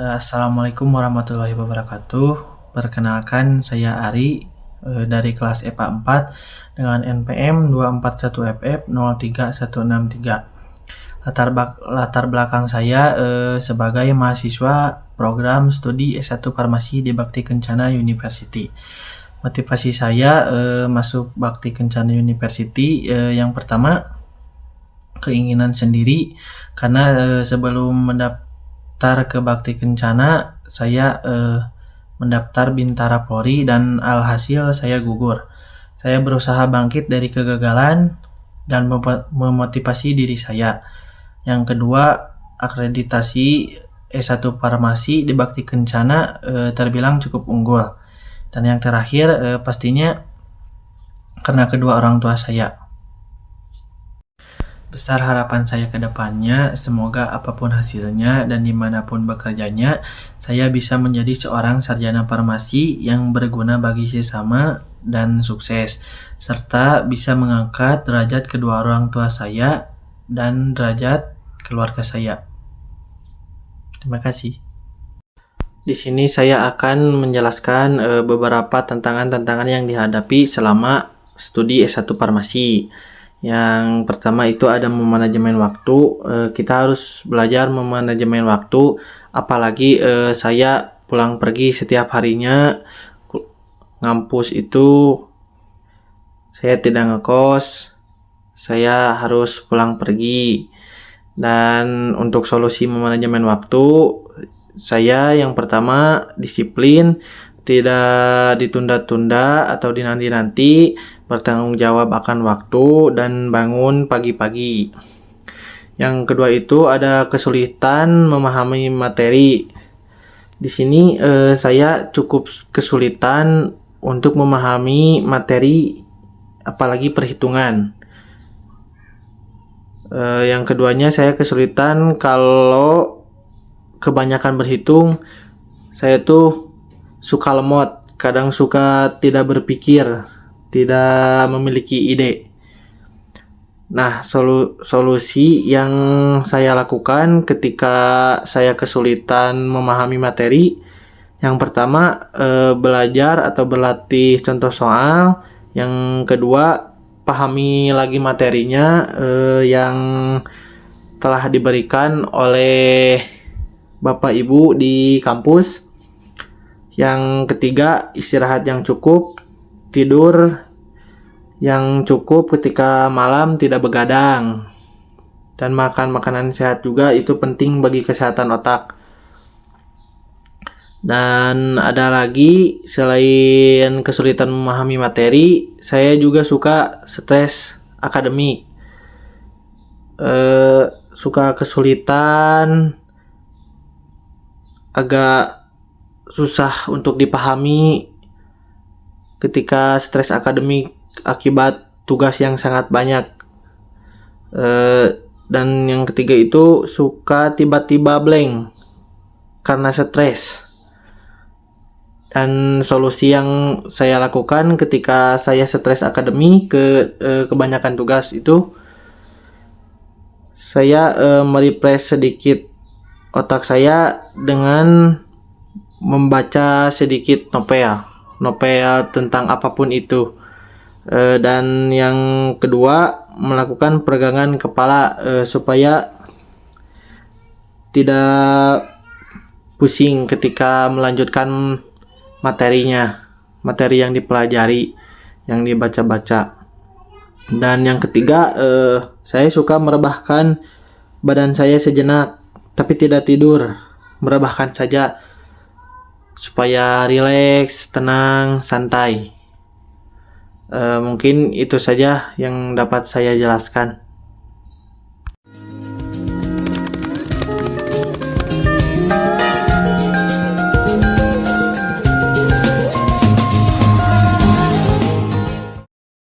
Assalamualaikum warahmatullahi wabarakatuh. Perkenalkan, saya Ari dari kelas EPA 4 dengan NPM 241FF03163. Latar belakang saya sebagai mahasiswa program studi S1 Farmasi di Bakti Kencana University. Motivasi saya masuk Bakti Kencana University yang pertama, keinginan sendiri, karena sebelum mendaftar ke Bakti Kencana saya mendaftar Bintara Polri dan alhasil saya gugur. Saya berusaha bangkit dari kegagalan dan memotivasi diri saya. Yang kedua, akreditasi S1 Farmasi di Bakti Kencana terbilang cukup unggul. Dan yang terakhir pastinya karena kedua orang tua saya. Besar harapan saya ke depannya, semoga apapun hasilnya dan dimanapun bekerjanya, saya bisa menjadi seorang sarjana farmasi yang berguna bagi sesama dan sukses, serta bisa mengangkat derajat kedua orang tua saya dan derajat keluarga saya. Terima kasih. Di sini saya akan menjelaskan beberapa tantangan-tantangan yang dihadapi selama studi S1 Farmasi. Yang pertama itu ada memanajemen waktu. Kita harus belajar memanajemen waktu, apalagi saya pulang pergi setiap harinya. Ngampus itu saya tidak ngekos, saya harus pulang pergi. Dan untuk solusi memanajemen waktu, saya yang pertama disiplin, tidak ditunda-tunda atau dinanti-nanti, bertanggung jawab akan waktu dan bangun pagi-pagi. Yang kedua itu ada kesulitan memahami materi. Di sini saya cukup kesulitan untuk memahami materi, apalagi perhitungan. Yang keduanya saya kesulitan kalau kebanyakan berhitung. Saya tuh suka lemot, kadang suka tidak berpikir, tidak memiliki ide. Nah, solusi yang saya lakukan ketika saya kesulitan memahami materi, yang pertama belajar atau berlatih contoh soal. Yang kedua, pahami lagi materinya yang telah diberikan oleh Bapak Ibu di kampus. Yang ketiga, istirahat yang cukup, tidur yang cukup ketika malam, tidak begadang, dan makan makanan sehat juga, itu penting bagi kesehatan otak. Dan ada lagi, selain kesulitan memahami materi, saya juga suka stres akademik, suka kesulitan, agak susah untuk dipahami ketika stres akademik akibat tugas yang sangat banyak. Dan yang ketiga itu suka tiba-tiba blank karena stres. Dan solusi yang saya lakukan ketika saya stres akademik kebanyakan tugas itu, saya merefresh sedikit otak saya dengan membaca sedikit novel tentang apapun itu. Dan yang kedua, melakukan peregangan kepala supaya tidak pusing ketika melanjutkan materi yang dipelajari, yang dibaca-baca. Dan yang ketiga, saya suka merebahkan badan saya sejenak, tapi tidak tidur, merebahkan saja supaya rileks, tenang, santai. Mungkin itu saja yang dapat saya jelaskan.